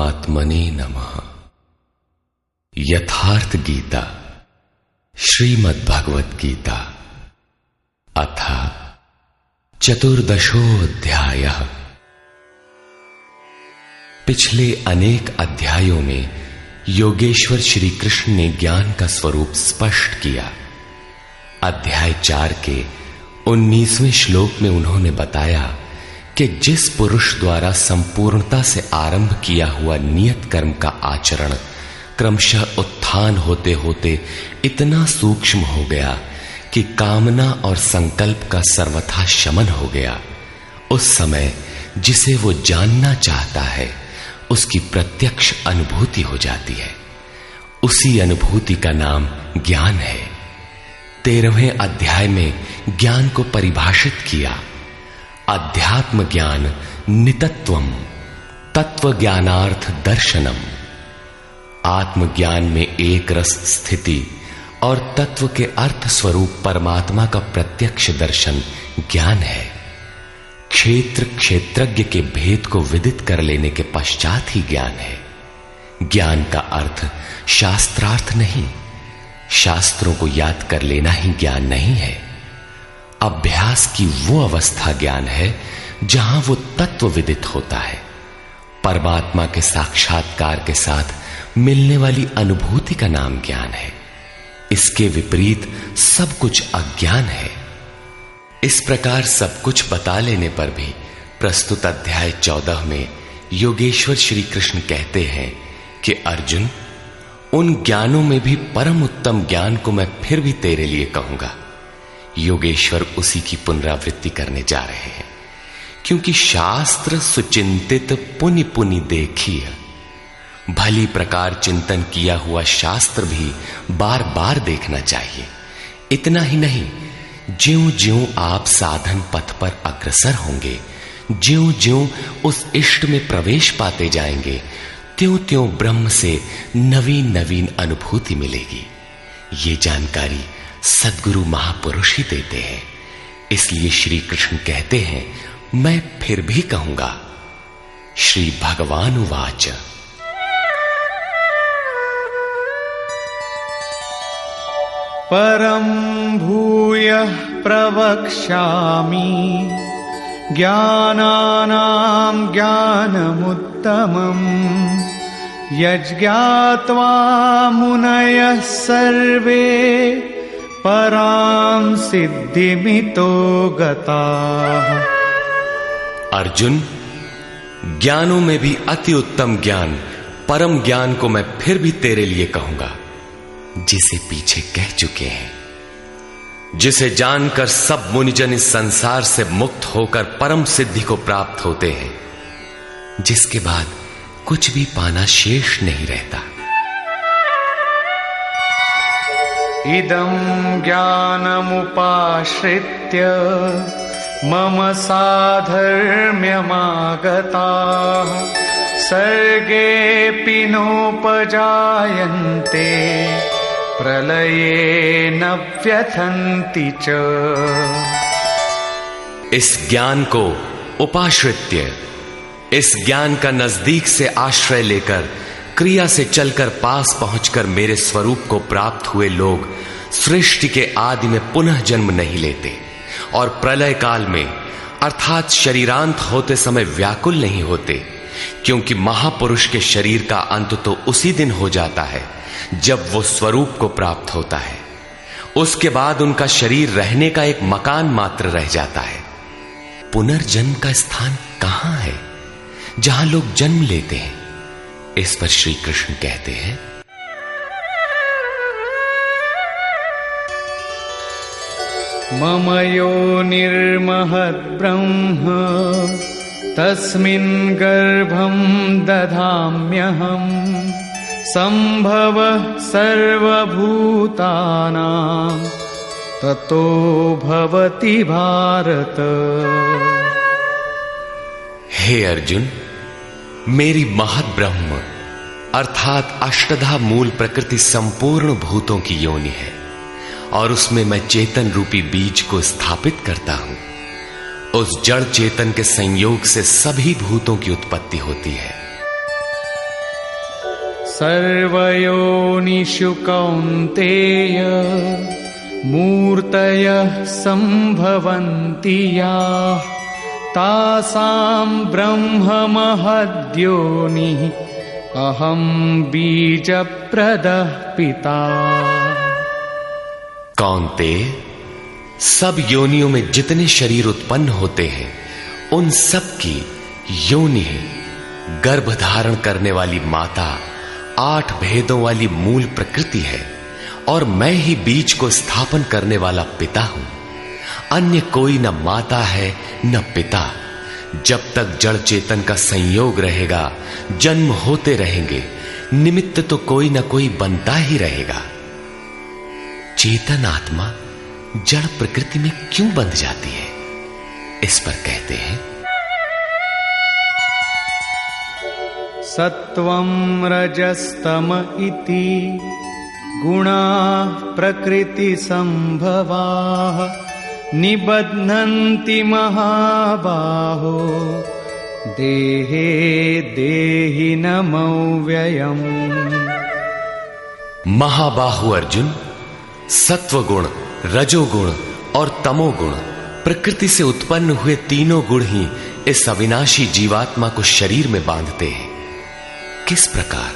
परमात्मने नमः। यथार्थ गीता श्रीमद् भगवत गीता अथ चतुर्दशोऽध्यायः। पिछले अनेक अध्यायों में योगेश्वर श्री कृष्ण ने ज्ञान का स्वरूप स्पष्ट किया। अध्याय 4 के 19वें श्लोक में उन्होंने बताया कि जिस पुरुष द्वारा संपूर्णता से आरंभ किया हुआ नियत कर्म का आचरण क्रमशः उत्थान होते होते इतना सूक्ष्म हो गया कि कामना और संकल्प का सर्वथा शमन हो गया, उस समय जिसे वो जानना चाहता है उसकी प्रत्यक्ष अनुभूति हो जाती है। उसी अनुभूति का नाम ज्ञान है। 13वें अध्याय में ज्ञान को परिभाषित किया। अध्यात्म ज्ञान नितत्वम तत्व ज्ञानार्थ दर्शनम। आत्मज्ञान में एक रस स्थिति और तत्व के अर्थ स्वरूप परमात्मा का प्रत्यक्ष दर्शन ज्ञान है। क्षेत्र क्षेत्रज्ञ के भेद को विदित कर लेने के पश्चात ही ज्ञान है। ज्ञान का अर्थ शास्त्रार्थ नहीं, शास्त्रों को याद कर लेना ही ज्ञान नहीं है। अभ्यास की वो अवस्था ज्ञान है जहां वो तत्व विदित होता है। परमात्मा के साक्षात्कार के साथ मिलने वाली अनुभूति का नाम ज्ञान है। इसके विपरीत सब कुछ अज्ञान है। इस प्रकार सब कुछ बता लेने पर भी प्रस्तुत अध्याय 14 में योगेश्वर श्री कृष्ण कहते हैं कि अर्जुन, उन ज्ञानों में भी परम उत्तम ज्ञान को मैं फिर भी तेरे लिए कहूंगा। योगेश्वर उसी की पुनरावृत्ति करने जा रहे हैं, क्योंकि शास्त्र सुचिंतित पुनि पुनि देखिए। भली प्रकार चिंतन किया हुआ शास्त्र भी बार बार देखना चाहिए। इतना ही नहीं, ज्यों ज्यों आप साधन पथ पर अग्रसर होंगे, ज्यों ज्यों उस इष्ट में प्रवेश पाते जाएंगे, त्यों त्यों ब्रह्म से नवीन नवीन अनुभूति मिलेगी। ये जानकारी सद्गुरु महापुरुष ही देते हैं। इसलिए श्री कृष्ण कहते हैं, मैं फिर भी कहूंगा। श्री भगवान उवाच परं भूयः प्रवक्ष्यामि ज्ञानानां ज्ञानमुत्तमम् यज्ञात्वा मुनयः सर्वे परां सिद्धिमितो गताः। अर्जुन, ज्ञानों में भी अति उत्तम ज्ञान परम ज्ञान को मैं फिर भी तेरे लिए कहूंगा, जिसे पीछे कह चुके हैं। जिसे जानकर सब मुनिजन इस संसार से मुक्त होकर परम सिद्धि को प्राप्त होते हैं, जिसके बाद कुछ भी पाना शेष नहीं रहता। इदं ज्ञानमुपाश्रित्य मम साधर्म्यमागताः सर्गेऽपि नोपजायन्ते प्रलये न व्यथन्ति च। इस ज्ञान को उपाश्रित्य, इस ज्ञान का नजदीक से आश्रय लेकर क्रिया से चलकर पास पहुंचकर मेरे स्वरूप को प्राप्त हुए लोग सृष्टि के आदि में पुनः जन्म नहीं लेते और प्रलय काल में अर्थात शरीरांत होते समय व्याकुल नहीं होते, क्योंकि महापुरुष के शरीर का अंत तो उसी दिन हो जाता है जब वो स्वरूप को प्राप्त होता है। उसके बाद उनका शरीर रहने का एक मकान मात्र रह जाता है। पुनर्जन्म का स्थान कहां है जहां लोग जन्म लेते हैं? इस पर श्री कृष्ण कहते हैं, मम योनिर्महद् ब्रह्म तस्मिन् गर्भं दधाम्यहम् सम्भवः सर्वभूतानां ततो भवति भारत। हे अर्जुन, मेरी महद ब्रह्म अर्थात अष्टधा मूल प्रकृति संपूर्ण भूतों की योनि है और उसमें मैं चेतन रूपी बीज को स्थापित करता हूं। उस जड़ चेतन के संयोग से सभी भूतों की उत्पत्ति होती है। सर्वयोनिषु कौन्तेय मूर्तयः सम्भवन्ति याः तासां ब्रह्ममहद्योनिः अहं बीजप्रदः पिता। कौन्तेय, सब योनियों में जितने शरीर उत्पन्न होते हैं उन सब की योनि है गर्भ धारण करने वाली माता, 8 भेदों वाली मूल प्रकृति है और मैं ही बीज को स्थापन करने वाला पिता हूं। अन्य कोई न माता है न पिता। जब तक जड़ चेतन का संयोग रहेगा, जन्म होते रहेंगे, निमित्त तो कोई न कोई बनता ही रहेगा। चेतन आत्मा जड़ प्रकृति में क्यों बंध जाती है? इस पर कहते हैं सत्वं रजस्तम इति गुणाः प्रकृति संभवाः निबध्नन्ति महाबाहो देहे देहिनमव्ययम्। महाबाहु अर्जुन, सत्वगुण, रजोगुण और तमोगुण प्रकृति से उत्पन्न हुए तीनों गुण ही इस अविनाशी जीवात्मा को शरीर में बांधते हैं। किस प्रकार?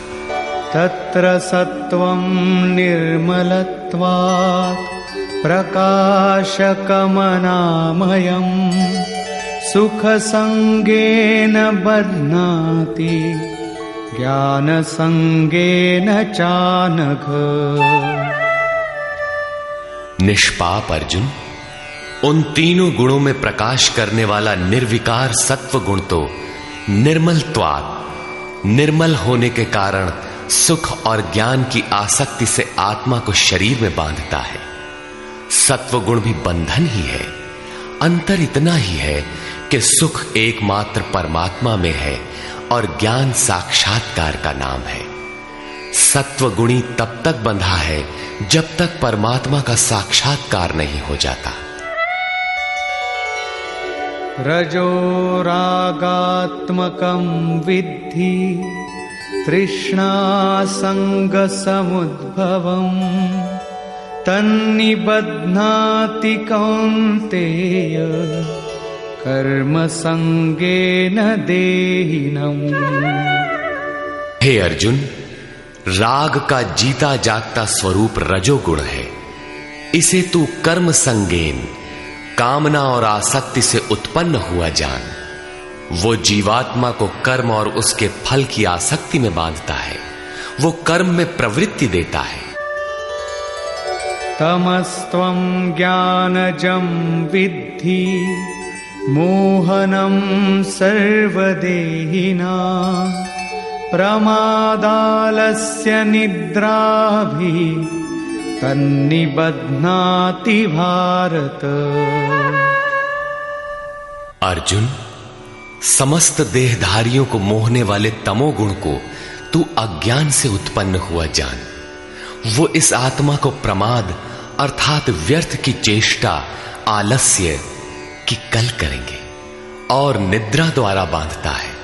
तत्र सत्वं निर्मलत्वात् प्रकाशकमनामयम् सुखसंगेन बध्नाति ज्ञानसंगेन चानघ। निष्पाप अर्जुन, उन तीनों गुणों में प्रकाश करने वाला निर्विकार सत्व गुण तो निर्मलत्वात्, निर्मल होने के कारण सुख और ज्ञान की आसक्ति से आत्मा को शरीर में बांधता है। सत्व गुण भी बंधन ही है। अंतर इतना ही है कि सुख एकमात्र परमात्मा में है और ज्ञान साक्षात्कार का नाम है। सत्व गुणी तब तक बंधा है जब तक परमात्मा का साक्षात्कार नहीं हो जाता। रजो रागात्मकं विद्धि तृष्णासंग समुद्भवम् तन्निबध्नाति कौन्तेय कर्म संगेन देहिनम्। हे अर्जुन, राग का जीता जागता स्वरूप रजोगुण है। इसे तू कर्म संगेन, कामना और आसक्ति से उत्पन्न हुआ जान। वो जीवात्मा को कर्म और उसके फल की आसक्ति में बांधता है। वो कर्म में प्रवृत्ति देता है। तमस्त्वं ज्ञानजं विद्धि मोहनं सर्वदेहिनां प्रमादालस्य निद्राभिः तन्निबध्नाति भारत। अर्जुन, समस्त देहधारियों को मोहने वाले तमोगुण को तू अज्ञान से उत्पन्न हुआ जान। वो इस आत्मा को प्रमाद अर्थात व्यर्थ की चेष्टा, आलस्य की कल करेंगे और निद्रा द्वारा बांधता है।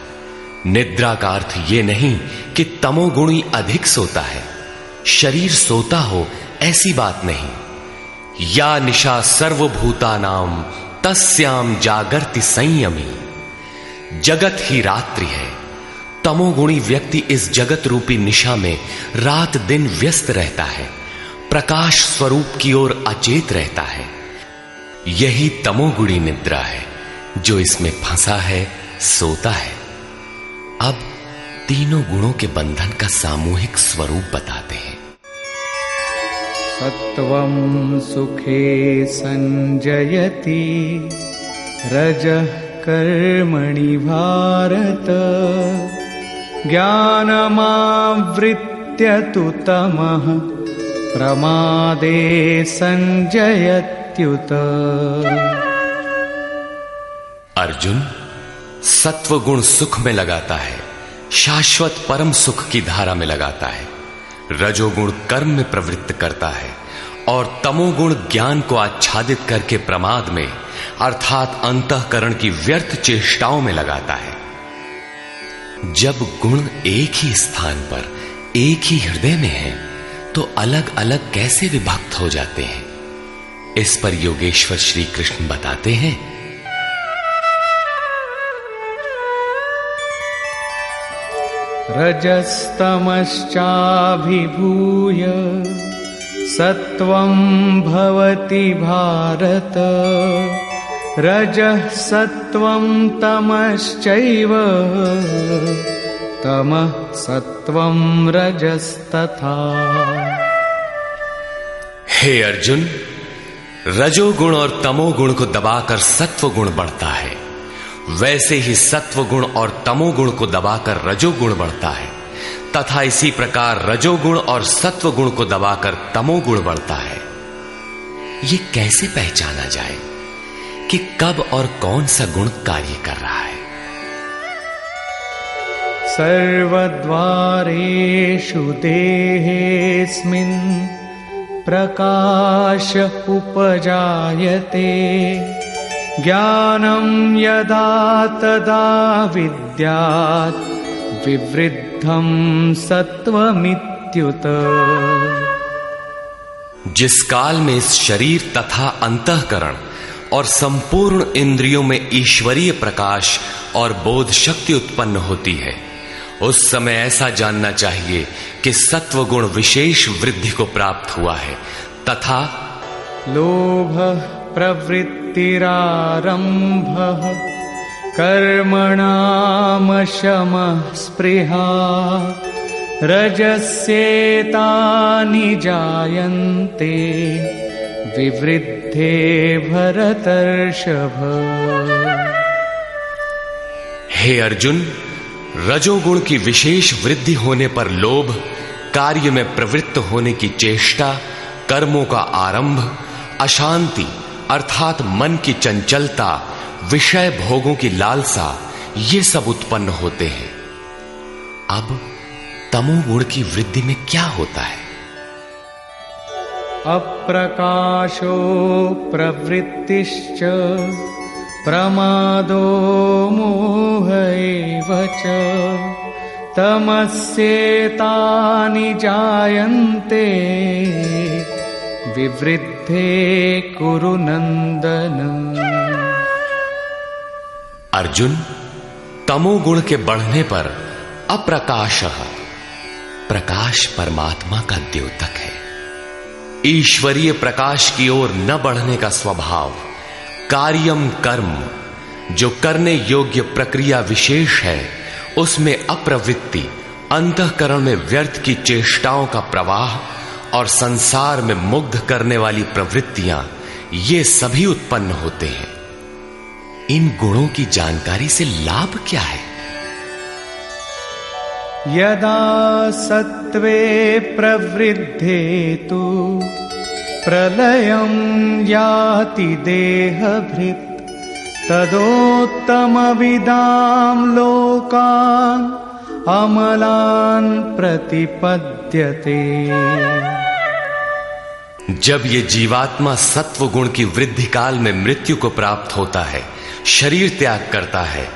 निद्रा का अर्थ यह नहीं कि तमोगुणी अधिक सोता है, शरीर सोता हो ऐसी बात नहीं। या निशा सर्वभूतानाम तस्याम जागर्ति संयमी। जगत ही रात्रि है। तमोगुणी व्यक्ति इस जगत रूपी निशा में रात दिन व्यस्त रहता है, प्रकाश स्वरूप की ओर अचेत रहता है। यही तमोगुणी निद्रा है। जो इसमें फंसा है सोता है। अब तीनों गुणों के बंधन का सामूहिक स्वरूप बताते हैं। सत्वं सुखे संजयति रजः कर्मणि भारत ज्ञानमावृत्य तु तमः प्रमादे संजयत्युत। अर्जुन, सत्वगुण सुख में लगाता है, शाश्वत परम सुख की धारा में लगाता है। रजोगुण कर्म में प्रवृत्त करता है और तमोगुण ज्ञान को आच्छादित करके प्रमाद में अर्थात अंतःकरण की व्यर्थ चेष्टाओं में लगाता है। जब गुण एक ही स्थान पर एक ही हृदय में हैं, तो अलग अलग कैसे विभक्त हो जाते हैं? इस पर योगेश्वर श्री कृष्ण बताते हैं, रजस्तमश्चाभिभूय सत्वं भवति भारत, रजः सत्वं तमश्चैव तमः सत्वं रजस्तथा। हे अर्जुन, रजोगुण और तमोगुण को दबाकर सत्वगुण बढ़ता है, वैसे ही सत्वगुण और तमोगुण को दबाकर रजोगुण बढ़ता है, तथा इसी प्रकार रजोगुण और सत्वगुण को दबाकर तमोगुण बढ़ता है। ये कैसे पहचाना जाए कि कब और कौन सा गुण कार्य कर रहा है? सर्वद्वारेषु देहेऽस्मिन् प्रकाश उपजायते, ज्ञानं यदा तदा विद्यात् विवृद्धं सत्वमित्युत। जिस काल में इस शरीर तथा अंतःकरण और संपूर्ण इंद्रियों में ईश्वरीय प्रकाश और बोध शक्ति उत्पन्न होती है, उस समय ऐसा जानना चाहिए कि सत्वगुण विशेष वृद्धि को प्राप्त हुआ है, तथा लोभ प्रवृत्तिरारंभः कर्मणाम शमः स्पृहा, रजस्येतानि जायन्ते विवृद्धे भरतर्षभ। हे अर्जुन, रजोगुण की विशेष वृद्धि होने पर लोभ, कार्य में प्रवृत्त होने की चेष्टा, कर्मों का आरंभ, अशांति अर्थात मन की चंचलता, विषय भोगों की लालसा, ये सब उत्पन्न होते हैं। अब तमोगुण की वृद्धि में क्या होता है? अप्रकाशो प्रवृत्तिश्च प्रमादो मोह एव च, तमस्येतानि जायन्ते विवृद्धे कुरु नंदन। अर्जुन, तमोगुण के बढ़ने पर अप्रकाशः, प्रकाश परमात्मा का द्योतक है। ईश्वरीय प्रकाश की ओर न बढ़ने का स्वभाव, कार्यम कर्म, जो करने योग्य प्रक्रिया विशेष है, उसमें अप्रवृत्ति, अंतःकरण में व्यर्थ की चेष्टाओं का प्रवाह और संसार में मुग्ध करने वाली प्रवृत्तियां, ये सभी उत्पन्न होते हैं। इन गुणों की जानकारी से लाभ क्या है? यदा सत्वे प्रवृद्धे तु प्रलयं याति देहभृत्, तदोत्तमविदां लोकान् अमलान् प्रतिपद्यते। जब ये जीवात्मा सत्व गुण की वृद्धि काल में मृत्यु को प्राप्त होता है, शरीर त्याग करता है,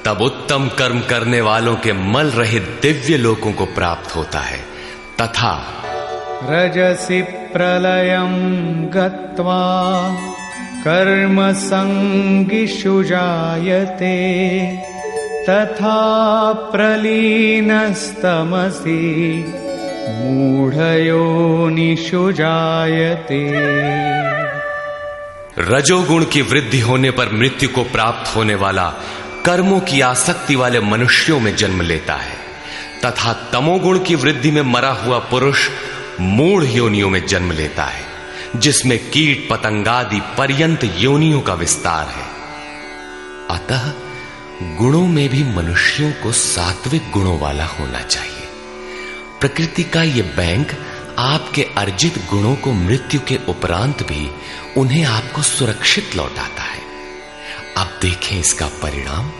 तब उत्तम कर्म करने वालों के मल रहित दिव्य लोकों को प्राप्त होता है, तथा रजसि प्रलयं गत्वा कर्म संगिषु जायते, तथा प्रलीनस्तमसि मूढ़योनिषु जायते। रजोगुण की वृद्धि होने पर मृत्यु को प्राप्त होने वाला कर्मों की आसक्ति वाले मनुष्यों में जन्म लेता है, तथा तमोगुण की वृद्धि में मरा हुआ पुरुष मूढ़ योनियों में जन्म लेता है, जिसमें कीट पतंगादि पर्यंत योनियों का विस्तार है। अतः गुणों में भी मनुष्यों को सात्विक गुणों वाला होना चाहिए। प्रकृति का ये बैंक आपके अर्जित गुणों को मृत्यु के उपरांत भी उन्हें आपको सुरक्षित लौटाता है। अब देखें इसका परिणाम।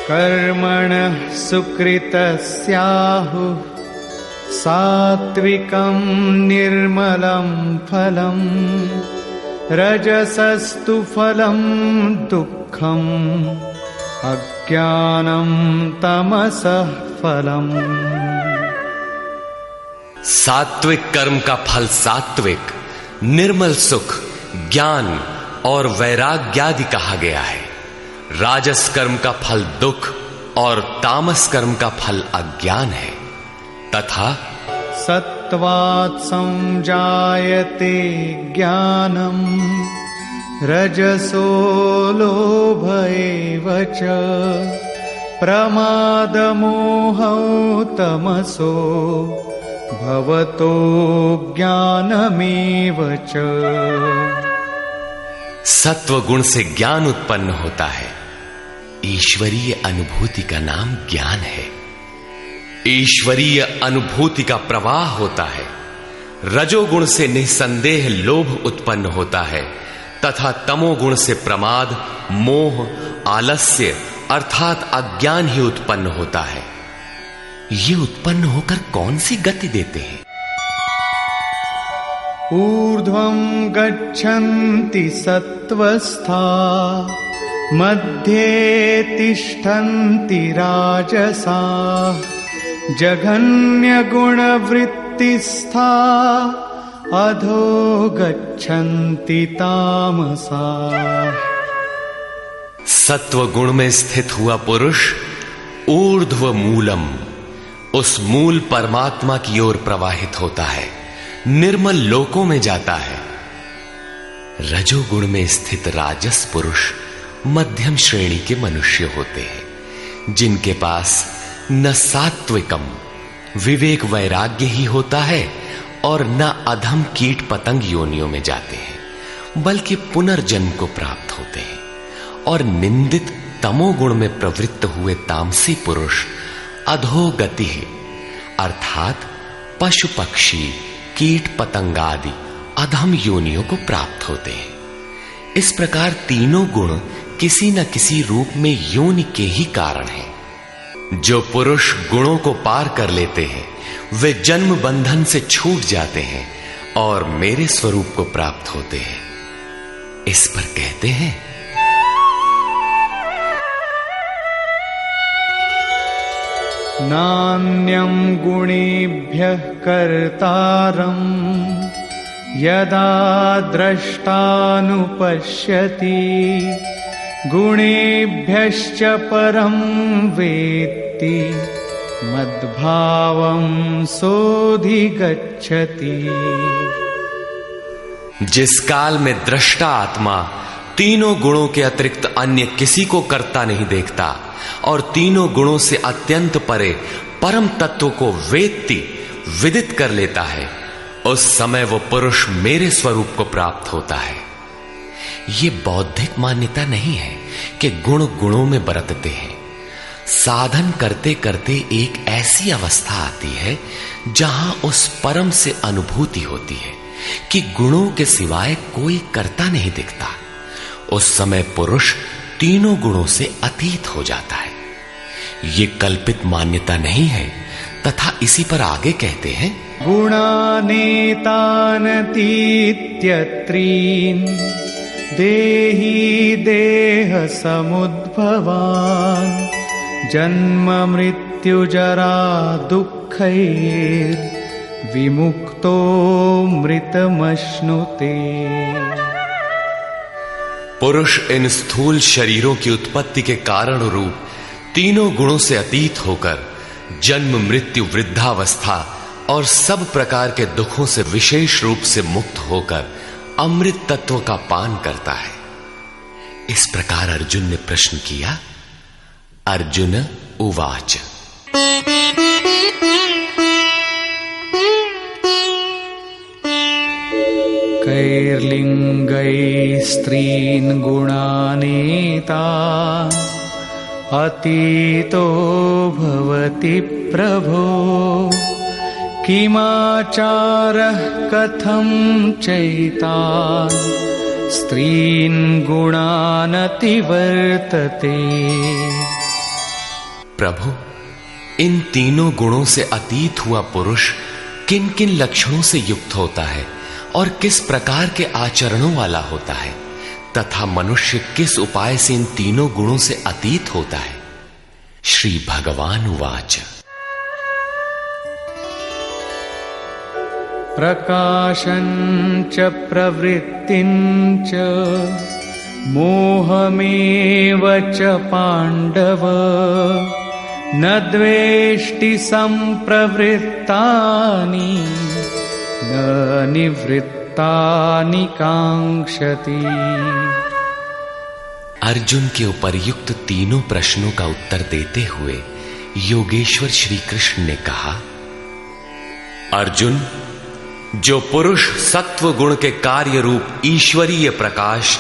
कर्मणः सुकृतस्याहुः सात्विकं निर्मलं फलं, रजसस्तु फलं दुःखम् अज्ञानं तमसः फलम्। सात्विक कर्म का फल सात्विक, निर्मल सुख, ज्ञान और वैराग्य आदि कहा गया है। राजस कर्म का फल दुख और तामस कर्म का फल अज्ञान है। तथा सत्वात् संजायते ज्ञानम रजसो लोभ एव च प्रमादमोहौ तमसो भवतो ज्ञानमेव च। सत्व गुण से ज्ञान उत्पन्न होता है। ईश्वरीय अनुभूति का नाम ज्ञान है। ईश्वरीय अनुभूति का प्रवाह होता है। रजोगुण से निसंदेह लोभ उत्पन्न होता है तथा तमोगुण से प्रमाद, मोह, आलस्य अर्थात अज्ञान ही उत्पन्न होता है। ये उत्पन्न होकर कौन सी गति देते हैं? ऊर्ध्वं गच्छन्ति सत्त्वस्था मध्ये तिष्ठन्ति राजसाः जघन्य गुणवृत्तिस्था अधो गच्छन्ति तामसाः। सत्व गुण में स्थित हुआ पुरुष ऊर्ध्व मूलम, उस मूल परमात्मा की ओर प्रवाहित होता है, निर्मल लोकों में जाता है। रजोगुण में स्थित राजस पुरुष मध्यम श्रेणी के मनुष्य होते हैं, जिनके पास न सात्विकम विवेक वैराग्य ही होता है और न अधम कीट पतंग योनियों में जाते हैं, बल्कि पुनर्जन्म को प्राप्त होते हैं। और निंदित तमोगुण में प्रवृत्त हुए तामसी पुरुष अधोगति अर्थात पशु पक्षी कीट पतंग आदि अधम योनियों को प्राप्त होते हैं। इस प्रकार तीनों गुण किसी न किसी रूप में योनि के ही कारण हैं। जो पुरुष गुणों को पार कर लेते हैं वे जन्म बंधन से छूट जाते हैं और मेरे स्वरूप को प्राप्त होते हैं। इस पर कहते हैं नान्यं गुणेभ्यः कर्तारं यदा द्रष्टानुपश्यति गुणेभ्यश्च परं वेत्ति मद्भावं सोऽधिगच्छति। जिस काल में दृष्टा आत्मा तीनों गुणों के अतिरिक्त अन्य किसी को करता नहीं देखता और तीनों गुणों से अत्यंत परे परम तत्व को वेत्ति विदित कर लेता है, उस समय वो पुरुष मेरे स्वरूप को प्राप्त होता है। ये बौद्धिक मान्यता नहीं है कि गुण गुणों में बरतते हैं। साधन करते करते एक ऐसी अवस्था आती है जहां उस परम से अनुभूति होती है कि गुणों के सिवाय कोई करता नहीं दिखता। उस समय पुरुष तीनों गुणों से अतीत हो जाता है। ये कल्पित मान्यता नहीं है। तथा इसी पर आगे कहते हैं गुणानेतानतीत्यत्रीन् देही देह समुद्भवान् जन्म मृत्यु जरा दुःखैर् विमुक्तो मृतमश्नुते। पुरुष इन स्थूल शरीरों की उत्पत्ति के कारण रूप तीनों गुणों से अतीत होकर जन्म मृत्यु वृद्धावस्था और सब प्रकार के दुखों से विशेष रूप से मुक्त होकर अमृत तत्व का पान करता है। इस प्रकार अर्जुन ने प्रश्न किया। अर्जुन उवाच कैर्लिङ्गैः स्त्रीन् गुणानेता अतीतो भवति प्रभो किमाचारः कथं चैतान् स्त्रीन् गुणानतिवर्तते। प्रभु, इन तीनों गुणों से अतीत हुआ पुरुष किन किन लक्षणों से युक्त होता है और किस प्रकार के आचरणों वाला होता है तथा मनुष्य किस उपाय से इन तीनों गुणों से अतीत होता है। श्री भगवान उवाच प्रकाशञ्च प्रवृत्तिञ्च मोहमेव च पाण्डव न द्वेष्टि सम्प्रवृत्तानि न निवृत्तानि काङ्क्षति। अर्जुन के उपर्युक्त तीनों प्रश्नों का उत्तर देते हुए योगेश्वर श्री कृष्ण ने कहा, अर्जुन, जो पुरुष सत्व गुण के कार्य रूप ईश्वरीय प्रकाश,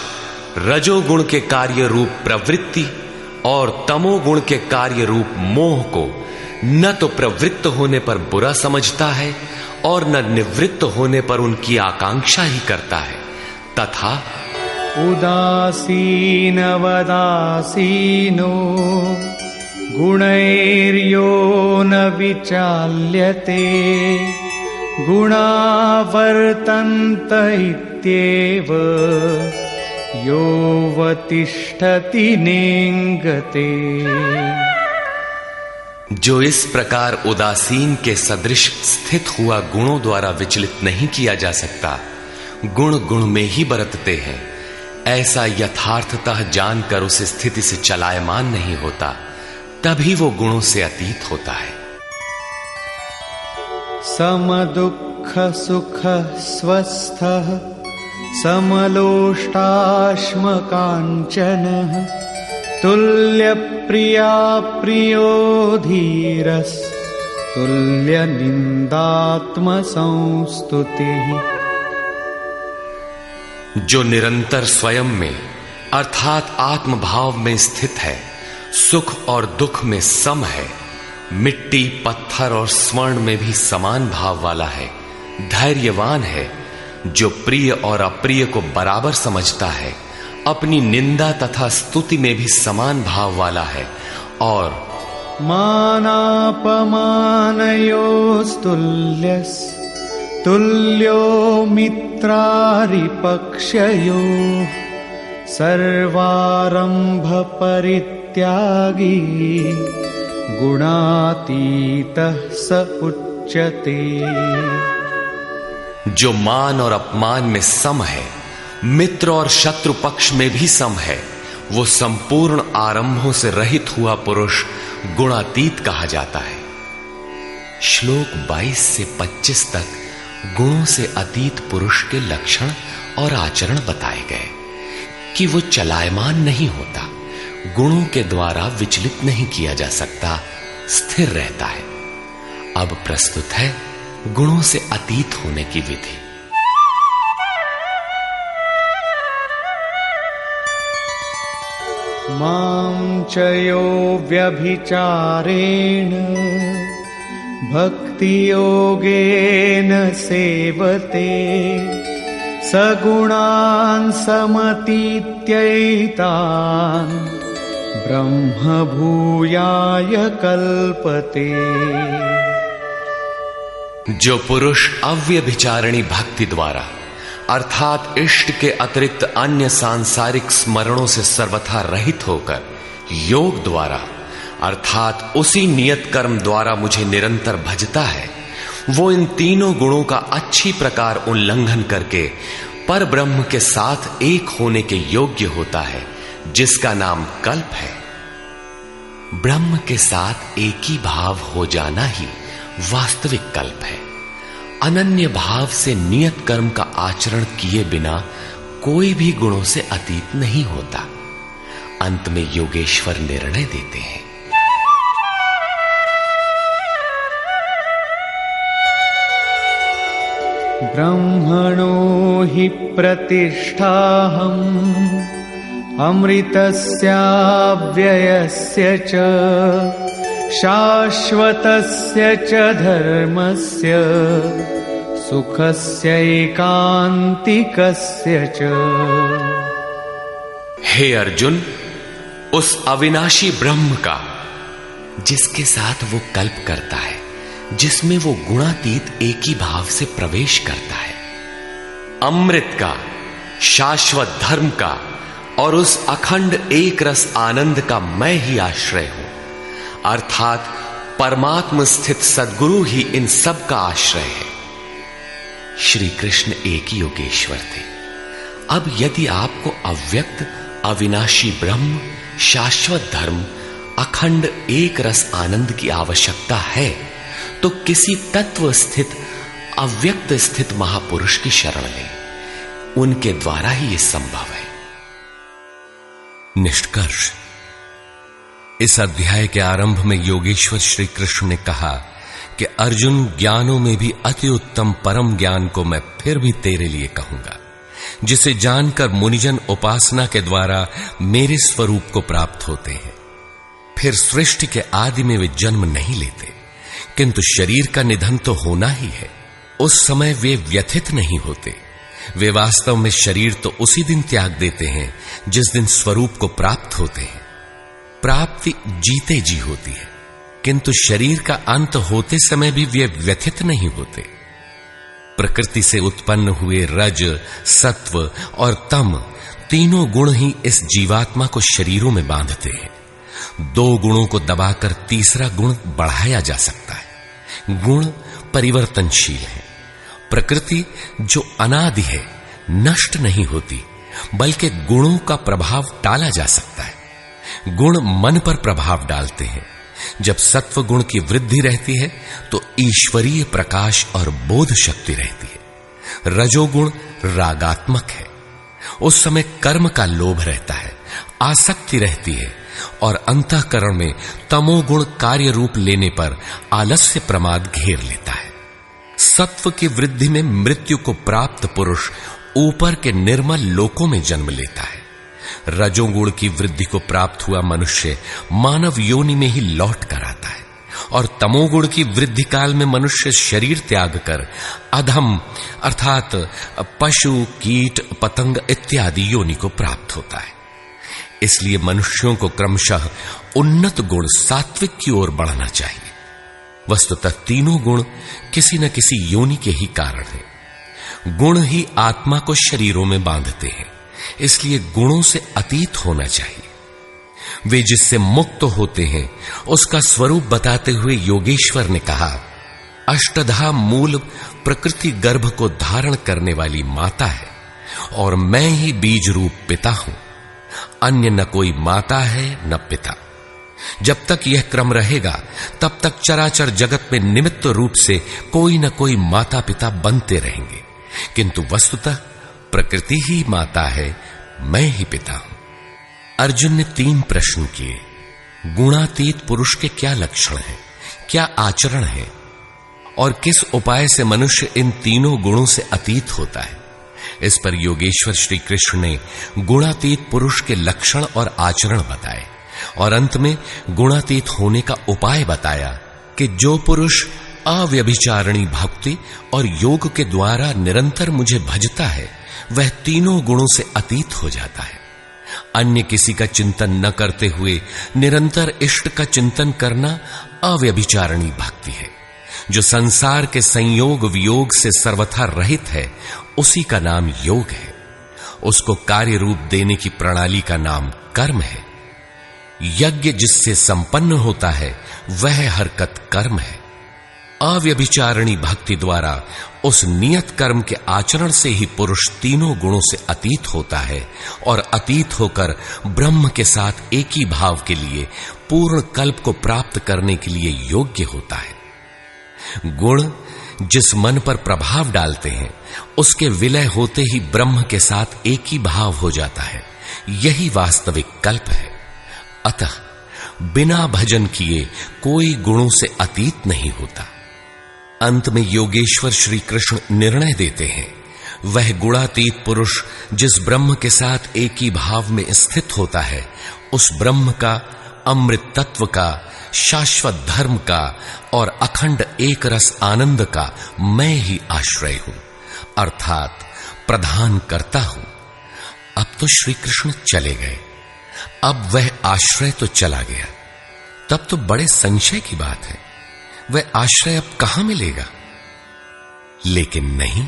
रजोगुण के कार्य रूप प्रवृत्ति और तमोगुण के कार्य रूप मोह को न तो प्रवृत्त होने पर बुरा समझता है और न निवृत्त होने पर उनकी आकांक्षा ही करता है, तथा उदासीनवदासीनो गुणैर्यो न विचाल्यते गुणा वर्तन्त इत्येव योऽवतिष्ठति नेङ्गते। जो इस प्रकार उदासीन के सदृश स्थित हुआ गुणों द्वारा विचलित नहीं किया जा सकता, गुण गुण में ही बरतते हैं, ऐसा यथार्थतः जानकर उस स्थिति से चलायमान नहीं होता, तभी वो गुणों से अतीत होता है। समदुःख सुख स्वस्थः समलोष्टाश्मकाञ्चनः तुल्यप्रिया प्रियो धीरस् तुल्यनिन्दात्मसंस्तुतिः। जो निरंतर स्वयं में अर्थात आत्मभाव में स्थित है, सुख और दुख में सम है, मिट्टी पत्थर और स्वर्ण में भी समान भाव वाला है, धैर्यवान है, जो प्रिय और अप्रिय को बराबर समझता है, अपनी निंदा तथा स्तुति में भी समान भाव वाला है, और मानापमानयोस्तुल्यस् तुल्यो मित्रारिपक्षयोः सर्वारंभ परित्यागी गुणातीतः स उच्यते। जो मान और अपमान में सम है, मित्र और शत्रु पक्ष में भी सम है, वो संपूर्ण आरंभों से रहित हुआ पुरुष गुणातीत कहा जाता है। श्लोक 22 से 25 तक गुणों से अतीत पुरुष के लक्षण और आचरण बताए गए कि वो चलायमान नहीं होता, गुणों के द्वारा विचलित नहीं किया जा सकता, स्थिर रहता है। अब प्रस्तुत है गुणों से अतीत होने की विधि। मां च यो व्यभिचारेण भक्ति योगेन सेवते सगुणान् समतीत्यैतान् ब्रह्म भूयाय कल्पते। जो पुरुष अव्यभिचारिणी भक्ति द्वारा अर्थात इष्ट के अतिरिक्त अन्य सांसारिक स्मरणों से सर्वथा रहित होकर योग द्वारा अर्थात उसी नियत कर्म द्वारा मुझे निरंतर भजता है, वो इन तीनों गुणों का अच्छी प्रकार उल्लंघन करके पर ब्रह्म के साथ एक होने के योग्य होता है, जिसका नाम कल्प है। ब्रह्म के साथ एक ही भाव हो जाना ही वास्तविक कल्प है। अनन्य भाव से नियत कर्म का आचरण किए बिना कोई भी गुणों से अतीत नहीं होता। अंत में योगेश्वर निर्णय देते हैं, ब्रह्मणो हि प्रतिष्ठाहम् अमृतस्याव्ययस्य च शाश्वतस्य च धर्मस्य सुखस्यैकान्तिकस्य च। हे अर्जुन, उस अविनाशी ब्रह्म का जिसके साथ वो कल्प करता है, जिसमें वो गुणातीत एक ही भाव से प्रवेश करता है, अमृत का, शाश्वत धर्म का और उस अखंड एक रस आनंद का मैं ही आश्रय हूं, अर्थात परमात्म स्थित सद्गुरु ही इन सब का आश्रय है। श्री कृष्ण एक ही योगेश्वर थे। अब यदि आपको अव्यक्त अविनाशी ब्रह्म, शाश्वत धर्म, अखंड एक रस आनंद की आवश्यकता है तो किसी तत्व स्थित अव्यक्त स्थित महापुरुष की शरण लें। उनके द्वारा ही यह संभव है। निष्कर्ष, इस अध्याय के आरंभ में योगेश्वर श्री कृष्ण ने कहा कि अर्जुन, ज्ञानों में भी अति उत्तम परम ज्ञान को मैं फिर भी तेरे लिए कहूंगा, जिसे जानकर मुनिजन उपासना के द्वारा मेरे स्वरूप को प्राप्त होते हैं। फिर सृष्टि के आदि में वे जन्म नहीं लेते, किंतु शरीर का निधन तो होना ही है। उस समय वे व्यथित नहीं होते। वे वास्तव में शरीर तो उसी दिन त्याग देते हैं जिस दिन स्वरूप को प्राप्त होते हैं। प्राप्ति जीते जी होती है, किंतु शरीर का अंत होते समय भी वे व्यथित नहीं होते। प्रकृति से उत्पन्न हुए रज, सत्व और तम तीनों गुण ही इस जीवात्मा को शरीरों में बांधते हैं। दो गुणों को दबाकर तीसरा गुण बढ़ाया जा सकता है। गुण परिवर्तनशील है। प्रकृति जो अनादि है, नष्ट नहीं होती, बल्कि गुणों का प्रभाव टाला जा सकता है। गुण मन पर प्रभाव डालते हैं। जब सत्व गुण की वृद्धि रहती है तो ईश्वरीय प्रकाश और बोध शक्ति रहती है। रजोगुण रागात्मक है। उस समय कर्म का लोभ रहता है, आसक्ति रहती है, और अंतःकरण में तमोगुण कार्य रूप लेने पर आलस्य प्रमाद घेर लेता है। सत्व की वृद्धि में मृत्यु को प्राप्त पुरुष ऊपर के निर्मल लोकों में जन्म लेता है। रजोगुण की वृद्धि को प्राप्त हुआ मनुष्य मानव योनि में ही लौट कर आता है, और तमोगुण की वृद्धि काल में मनुष्य शरीर त्याग कर अधम अर्थात पशु, कीट, पतंग इत्यादि योनि को प्राप्त होता है। इसलिए मनुष्यों को क्रमशः उन्नत गुण सात्विक की ओर बढ़ना चाहिए। वस्तुतः तीनों गुण किसी न किसी योनि के ही कारण हैं। गुण ही आत्मा को शरीरों में बांधते हैं, इसलिए गुणों से अतीत होना चाहिए। वे जिससे मुक्त होते हैं उसका स्वरूप बताते हुए योगेश्वर ने कहा, अष्टधा मूल प्रकृति गर्भ को धारण करने वाली माता है और मैं ही बीज रूप पिता हूं। अन्य न कोई माता है न पिता। जब तक यह क्रम रहेगा तब तक चराचर जगत में निमित्त रूप से कोई न कोई माता पिता बनते रहेंगे, किंतु वस्तुतः प्रकृति ही माता है, मैं ही पिता हूं। अर्जुन ने 3 प्रश्न किए। गुणातीत पुरुष के क्या लक्षण हैं, क्या आचरण है, और किस उपाय से मनुष्य इन तीनों गुणों से अतीत होता है। इस पर योगेश्वर श्री कृष्ण ने गुणातीत पुरुष के लक्षण और आचरण बताए, और अंत में गुणातीत होने का उपाय बताया कि जो पुरुष अव्यभिचारिणी भक्ति और योग के द्वारा निरंतर मुझे भजता है वह तीनों गुणों से अतीत हो जाता है। अन्य किसी का चिंतन न करते हुए निरंतर इष्ट का चिंतन करना अव्यभिचारिणी भक्ति है। जो संसार के संयोग वियोग से सर्वथा रहित है उसी का नाम योग है। उसको कार्य रूप देने की प्रणाली का नाम कर्म है। यज्ञ जिससे संपन्न होता है वह हरकत कर्म है। अव्यभिचारिणी भक्ति द्वारा उस नियत कर्म के आचरण से ही पुरुष तीनों गुणों से अतीत होता है और अतीत होकर ब्रह्म के साथ एक ही भाव के लिए पूर्ण कल्प को प्राप्त करने के लिए योग्य होता है। गुण जिस मन पर प्रभाव डालते हैं उसके विलय होते ही ब्रह्म के साथ एक ही भाव हो जाता है। यही वास्तविक कल्प है। अतः बिना भजन किए कोई गुणों से अतीत नहीं होता। अंत में योगेश्वर श्री कृष्ण निर्णय देते हैं, वह गुणातीत पुरुष जिस ब्रह्म के साथ एक ही भाव में स्थित होता है उस ब्रह्म का, अमृत तत्व का, शाश्वत धर्म का और अखंड एक रस आनंद का मैं ही आश्रय हूं, अर्थात प्रधान करता हूं। अब तो श्री कृष्ण चले गए। अब वह आश्रय तो चला गया। तब तो बड़े संशय की बात है, वह आश्रय अब कहां मिलेगा। लेकिन नहीं,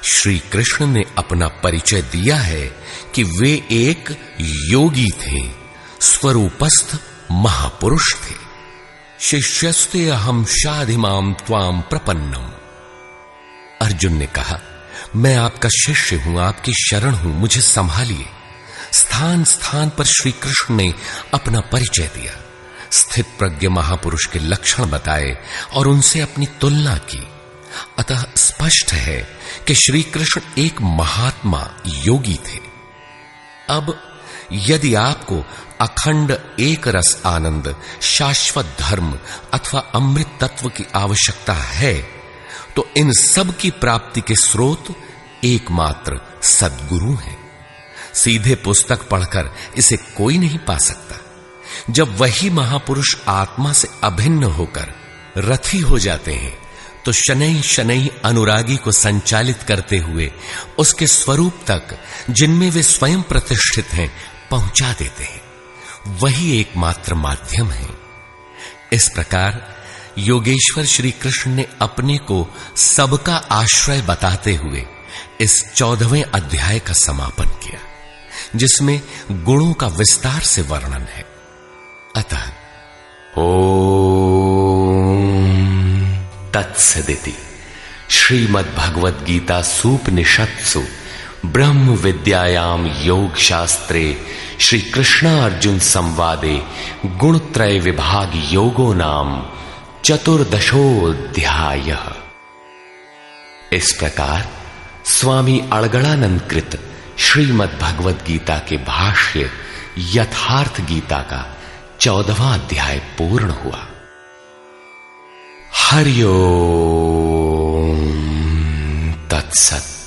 श्री कृष्ण ने अपना परिचय दिया है कि वे एक योगी थे, स्वरूपस्थ महापुरुष थे। शिष्यस्ते अहम शाधिमाम त्वाम प्रपन्नम। अर्जुन ने कहा, मैं आपका शिष्य हूं, आपकी शरण हूं, मुझे संभालिए। स्थान स्थान पर श्री कृष्ण ने अपना परिचय दिया, स्थित प्रज्ञ महापुरुष के लक्षण बताए और उनसे अपनी तुलना की। अतः स्पष्ट है कि श्री कृष्ण एक महात्मा योगी थे। अब यदि आपको अखंड एक रस आनंद, शाश्वत धर्म अथवा अमृत तत्व की आवश्यकता है तो इन सब की प्राप्ति के स्रोत एकमात्र सद्गुरु हैं। सीधे पुस्तक पढ़कर इसे कोई नहीं पा सकता। जब वही महापुरुष आत्मा से अभिन्न होकर रथी हो जाते हैं तो शनैः शनैः अनुरागी को संचालित करते हुए उसके स्वरूप तक, जिनमें वे स्वयं प्रतिष्ठित हैं, पहुंचा देते हैं। वही एकमात्र माध्यम है। इस प्रकार योगेश्वर श्री कृष्ण ने अपने को सबका आश्रय बताते हुए इस 14वें अध्याय का समापन किया, जिसमें गुणों का विस्तार से वर्णन है। अतः ओम तत्सदिति श्रीमद्भगवद गीता सूपनिषत्सु ब्रह्म विद्यायाम योग शास्त्रे श्री कृष्णार्जुन संवादे गुणत्रय विभाग योगो नाम चतुर्दशोऽध्यायः। इस प्रकार स्वामी अड़गड़ानंद कृत श्रीमद्भगवद गीता के भाष्य यथार्थ गीता का 14वां अध्याय पूर्ण हुआ। हरि ओम तत्सत्।